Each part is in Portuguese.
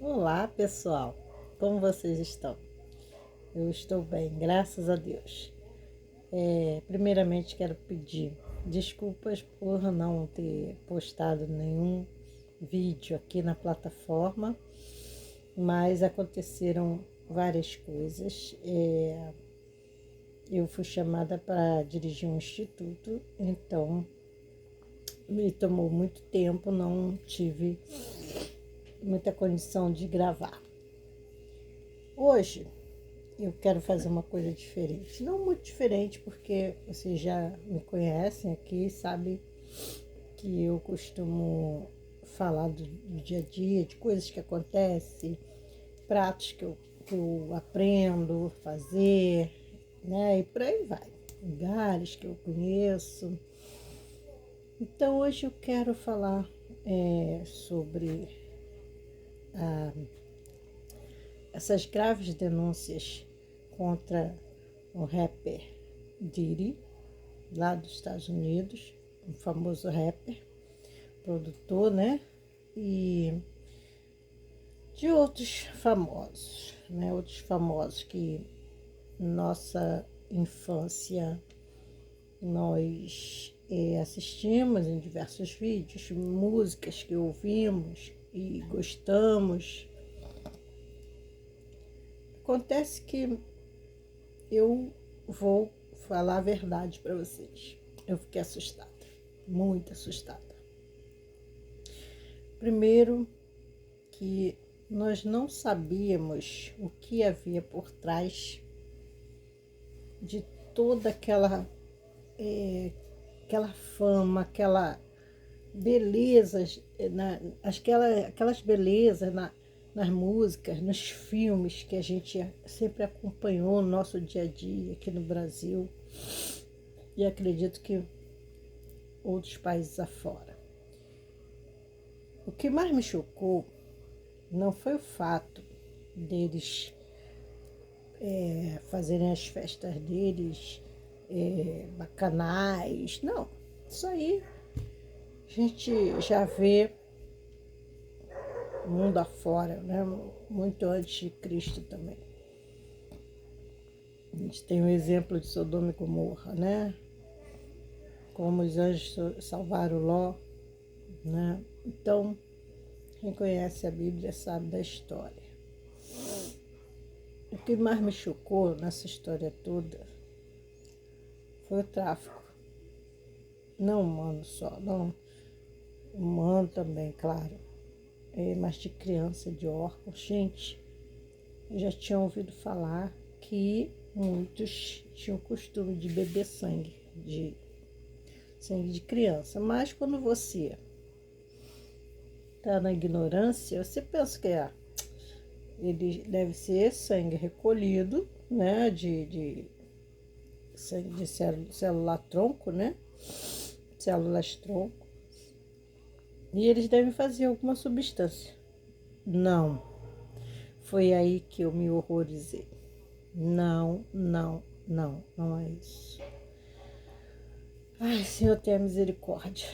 Olá, pessoal. Como vocês estão? Eu estou bem, graças a Deus. Primeiramente, quero pedir desculpas por não ter postado nenhum vídeo aqui na plataforma, mas aconteceram várias coisas. Eu fui chamada para dirigir um instituto, então me tomou muito tempo, não tive muita condição de gravar. Hoje eu quero fazer uma coisa diferente. Não muito diferente, porque vocês já me conhecem aqui, sabem que eu costumo falar do dia a dia, de coisas que acontecem, pratos que eu aprendo a fazer, né? E por aí vai. Lugares que eu conheço. Então hoje eu quero falar sobre essas graves denúncias contra o rapper Diddy, lá dos Estados Unidos, um famoso rapper, produtor, né? E de outros famosos, né? Outros famosos que nossa infância nós assistimos em diversos vídeos, músicas que ouvimos e gostamos. Acontece que eu vou falar a verdade para vocês. Eu fiquei assustada, muito assustada. Primeiro, que nós não sabíamos o que havia por trás de toda aquela fama, aquela belezas, aquelas belezas nas músicas, nos filmes que a gente sempre acompanhou no nosso dia a dia aqui no Brasil e acredito que outros países afora. O que mais me chocou não foi o fato deles fazerem as festas deles bacanais, não. Isso aí a gente já vê mundo afora, né? Muito antes de Cristo também. A gente tem o exemplo de Sodoma e Gomorra, né? Como os anjos salvaram Ló, né? Então, quem conhece a Bíblia sabe da história. O que mais me chocou nessa história toda foi o tráfico. Não humano só, não humano também, claro. Mas de criança, de órfão. Gente, eu já tinha ouvido falar que muitos tinham o costume de beber sangue de criança. Mas quando você está na ignorância, você pensa que ele deve ser sangue recolhido, né? De sangue de célula tronco, né? Células tronco. E eles devem fazer alguma substância. Não. Foi aí que eu me horrorizei. Não, não, não, não é isso. Ai, Senhor, tenha misericórdia.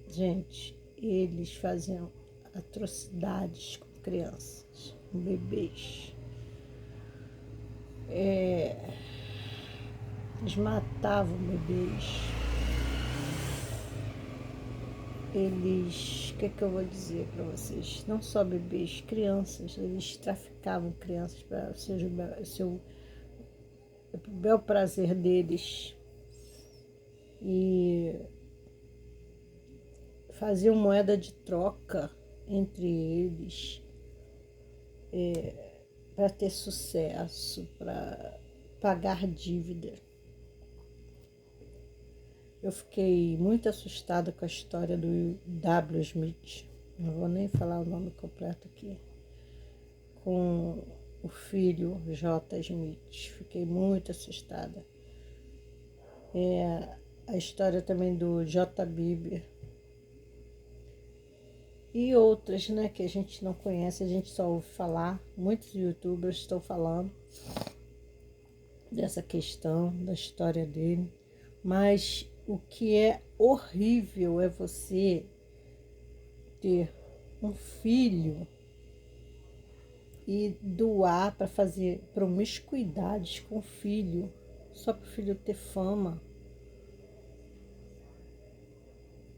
Gente, eles faziam atrocidades com crianças, com bebês. Eles matavam bebês. O que eu vou dizer para vocês? Não só bebês, crianças. Eles traficavam crianças para o bel prazer deles. E faziam moeda de troca entre eles para ter sucesso, para pagar dívida. Eu fiquei muito assustada com a história do W. Smith. Não vou nem falar o nome completo aqui. Com o filho J. Smith. Fiquei muito assustada. A história também do J. Bieber. E outras, né, que a gente não conhece, a gente só ouve falar. Muitos youtubers estão falando dessa questão, da história dele. Mas o que é horrível é você ter um filho e doar para fazer promiscuidades com o filho, só para o filho ter fama.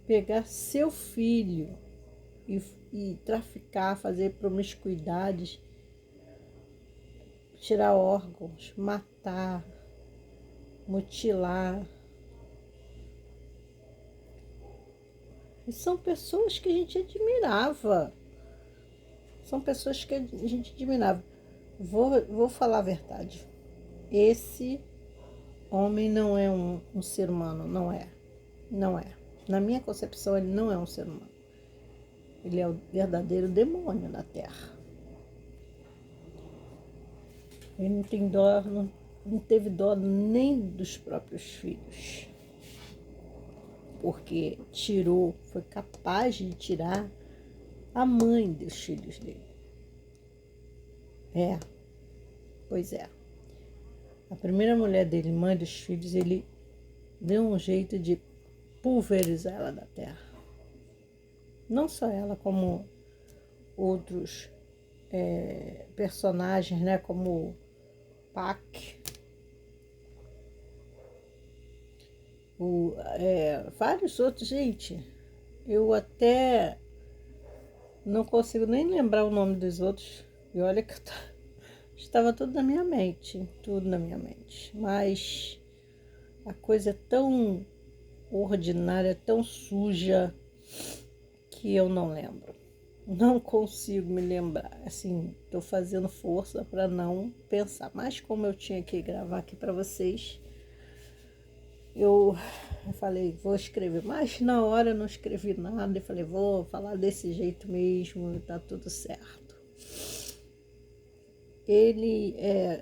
Pegar seu filho e traficar, fazer promiscuidades, tirar órgãos, matar, mutilar. E são pessoas que a gente admirava. São pessoas que a gente admirava. Vou falar a verdade. Esse homem não é um ser humano, não é. Não é. Na minha concepção, ele não é um ser humano. Ele é o verdadeiro demônio na Terra. Ele não tem dó, não teve dó nem dos próprios filhos. Porque foi capaz de tirar a mãe dos filhos dele. Pois é. A primeira mulher dele, mãe dos filhos, ele deu um jeito de pulverizar ela da terra. Não só ela, como outros personagens, né? Como Pac, vários outros, gente. Eu até não consigo nem lembrar o nome dos outros. E olha que estava tudo na minha mente, tudo na minha mente. Mas a coisa é tão ordinária, tão suja, que eu não lembro. Não consigo me lembrar. Assim, estou fazendo força para não pensar. Mas como eu tinha que gravar aqui para vocês, eu falei, vou escrever. Mas na hora eu não escrevi nada. Eu falei, vou falar desse jeito mesmo, tá tudo certo.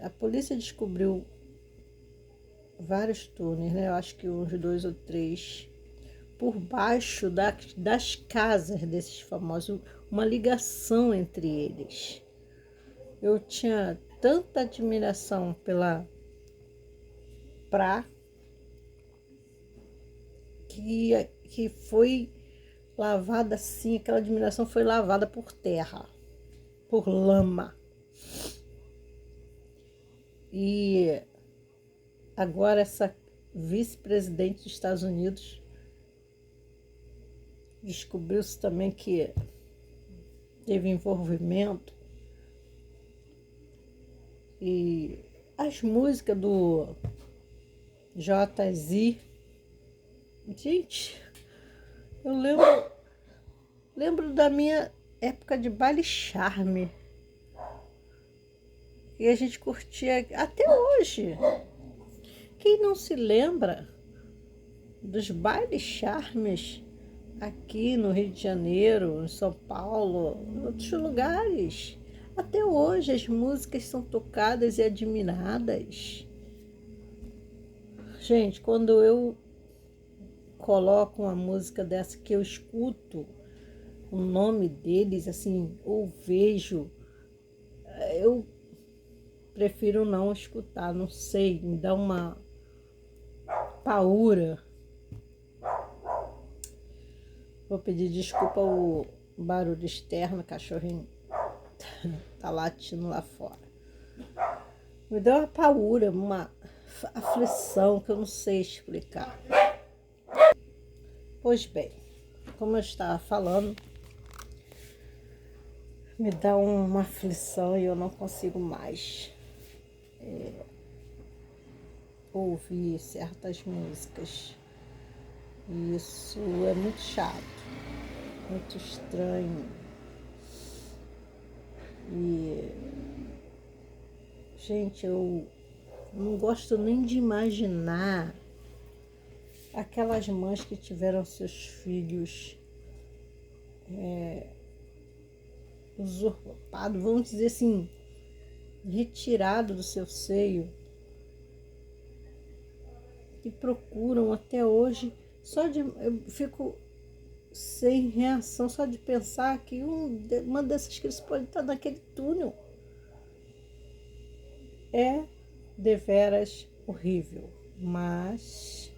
A polícia descobriu vários túneis, né? Eu acho que uns 2 ou 3 por baixo das casas desses famosos, uma ligação entre eles. Eu tinha tanta admiração pela Pra que foi lavada assim, aquela admiração foi lavada por terra, por lama. E agora essa vice-presidente dos Estados Unidos descobriu-se também que teve envolvimento. E as músicas do Jay-Z, gente, eu lembro da minha época de baile charme. E a gente curtia até hoje. Quem não se lembra dos bailes charmes aqui no Rio de Janeiro, em São Paulo, em outros lugares? Até hoje as músicas são tocadas e admiradas. Gente, quando eu coloco uma música dessa que eu escuto o nome deles, assim, ou vejo, eu prefiro não escutar, não sei, me dá uma paura. Vou pedir desculpa o barulho externo, cachorrinho tá latindo lá fora. Me deu uma paura, uma aflição que eu não sei explicar. Pois bem, como eu estava falando, me dá uma aflição e eu não consigo mais ouvir certas músicas. E isso é muito chato, muito estranho. E, gente, eu não gosto nem de imaginar aquelas mães que tiveram seus filhos usurpados, vamos dizer assim, retirado do seu seio, e procuram até hoje. Eu fico sem reação só de pensar que uma dessas crianças pode estar naquele túnel. É deveras horrível, mas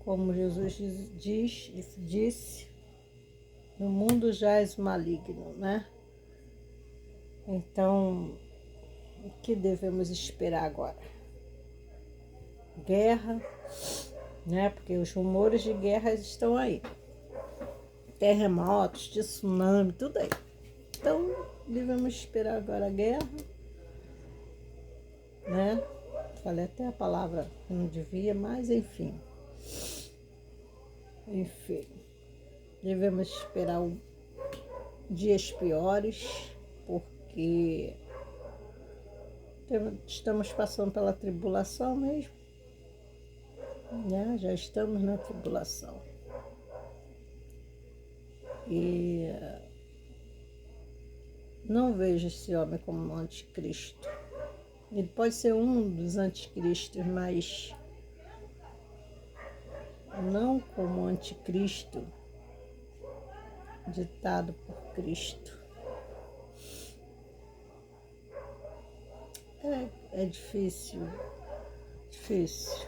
como Jesus disse, no mundo jaz maligno, né? Então, o que devemos esperar agora? Guerra, né? Porque os rumores de guerra estão aí. Terremotos, tsunami, tudo aí. Então, devemos esperar agora a guerra, né? Falei até a palavra que não devia, mas enfim. Enfim, devemos esperar dias piores, porque estamos passando pela tribulação mesmo, né? Já estamos na tribulação. E não vejo esse homem como um anticristo. Ele pode ser um dos anticristos, mas não como anticristo ditado por Cristo. É difícil, difícil.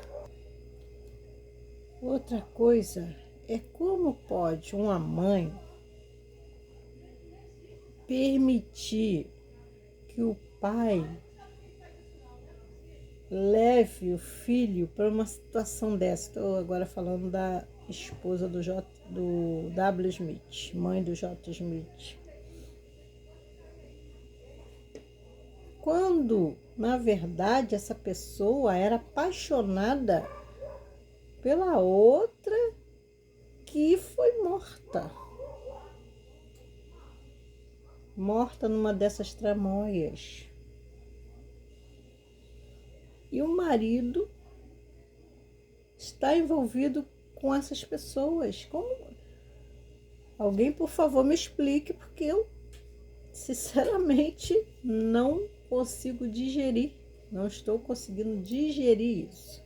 Outra coisa é como pode uma mãe permitir que o pai leve o filho para uma situação dessa. Estou agora falando da esposa do W. Smith, mãe do J. Smith. Quando, na verdade, essa pessoa era apaixonada pela outra que foi morta. Morta numa dessas tramóias. E o marido está envolvido com essas pessoas. Como? Alguém, por favor, me explique, porque eu, sinceramente, não consigo digerir. Não estou conseguindo digerir isso.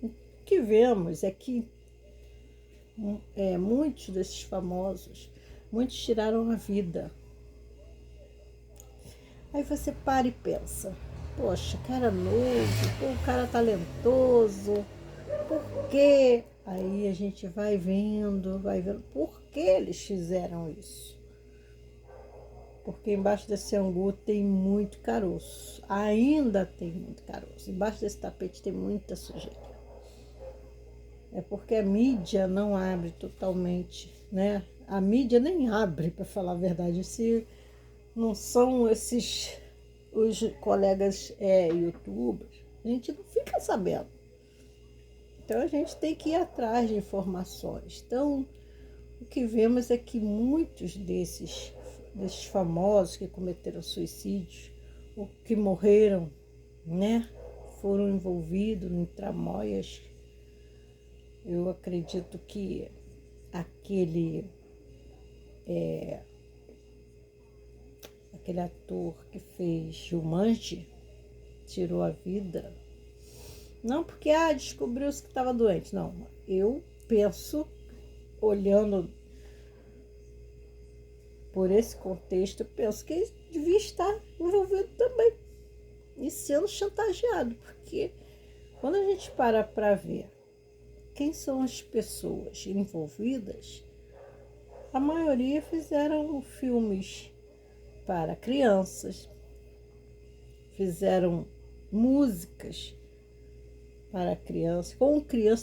O que vemos é que muitos desses famosos, muitos tiraram a vida. Aí você para e pensa, poxa, cara novo, pô, um cara talentoso, por quê? Aí a gente vai vendo por que eles fizeram isso. Porque embaixo desse angu tem muito caroço, ainda tem muito caroço, embaixo desse tapete tem muita sujeira. É porque a mídia não abre totalmente, né? A mídia nem abre, para falar a verdade, se não são esses os colegas youtubers, a gente não fica sabendo. Então a gente tem que ir atrás de informações. Então o que vemos é que muitos desses famosos que cometeram suicídios, ou que morreram, né, foram envolvidos em tramóias. Eu acredito que aquele ator que fez Jumanji tirou a vida, não porque descobriu-se que estava doente, não. Eu penso, olhando por esse contexto, eu penso que ele devia estar envolvido também e sendo chantageado, porque quando a gente para ver quem são as pessoas envolvidas, a maioria fizeram filmes para crianças, fizeram músicas para crianças,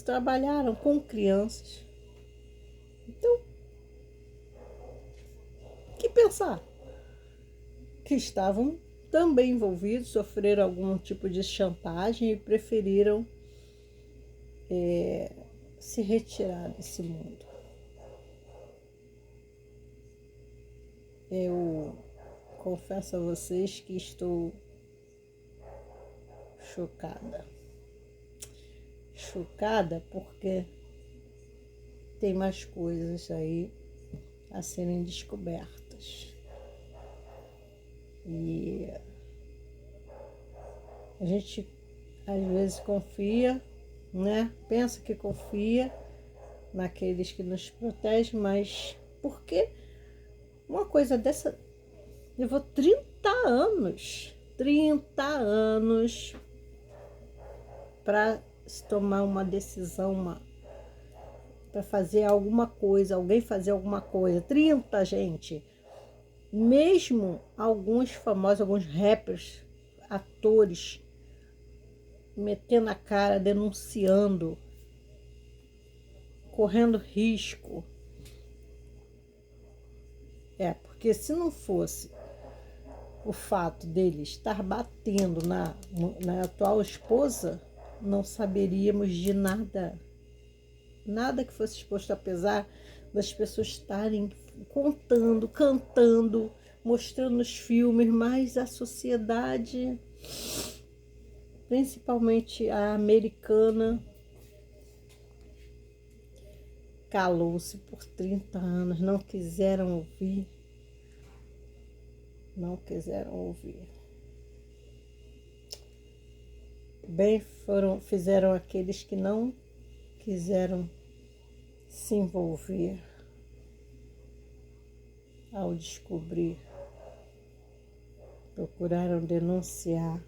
trabalharam com crianças. Então, o que pensar? Que estavam também envolvidos, sofreram algum tipo de chantagem e preferiram se retirar desse mundo. Eu confesso a vocês que estou chocada. Chocada porque tem mais coisas aí a serem descobertas. E a gente às vezes confia, né? Pensa que confia naqueles que nos protegem, mas por que uma coisa dessa levou 30 anos para se tomar uma decisão, para fazer alguma coisa, alguém fazer alguma coisa. 30, gente. Mesmo alguns famosos, alguns rappers, atores, metendo a cara, denunciando, correndo risco. Porque se não fosse o fato dele estar batendo na atual esposa, não saberíamos de nada. Nada que fosse exposto, apesar das pessoas estarem contando, cantando, mostrando nos filmes, mas a sociedade, principalmente a americana, calou-se por 30 anos, não quiseram ouvir. Não quiseram ouvir. Bem fizeram aqueles que não quiseram se envolver ao descobrir. Procuraram denunciar,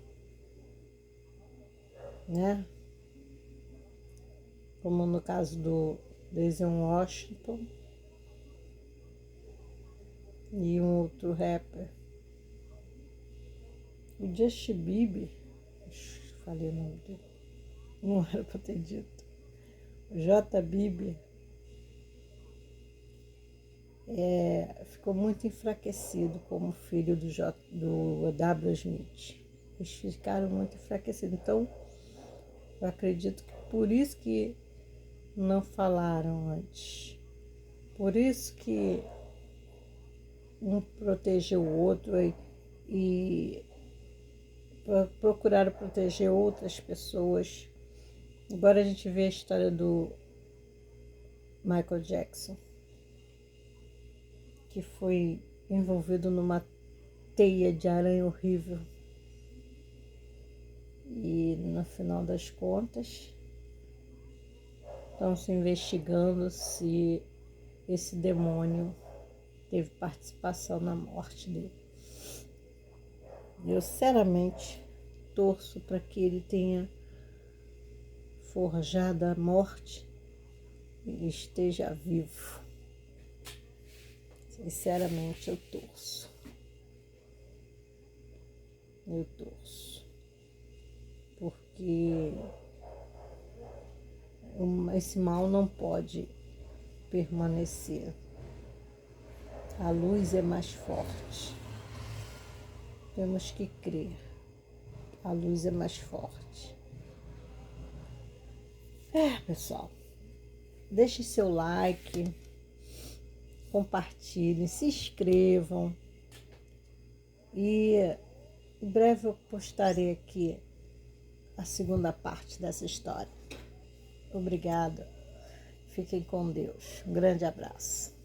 né? Como no caso do Denzel Washington e um outro rapper. O Justin Bieber, falei o nome dele, não era para ter dito. O J. Bieber ficou muito enfraquecido como filho do W. Smith. Eles ficaram muito enfraquecidos. Então, eu acredito que por isso que não falaram antes. Por isso que um protegeu o outro e procuraram proteger outras pessoas. Agora a gente vê a história do Michael Jackson, que foi envolvido numa teia de aranha horrível. E no final das contas, estão se investigando se esse demônio teve participação na morte dele. Eu sinceramente torço para que ele tenha forjado a morte e esteja vivo. Sinceramente, eu torço. Eu torço. Porque esse mal não pode permanecer. A luz é mais forte. Temos que crer. A luz é mais forte. Pessoal, deixe seu like, compartilhem, se inscrevam. E em breve eu postarei aqui a segunda parte dessa história. Obrigada. Fiquem com Deus. Um grande abraço.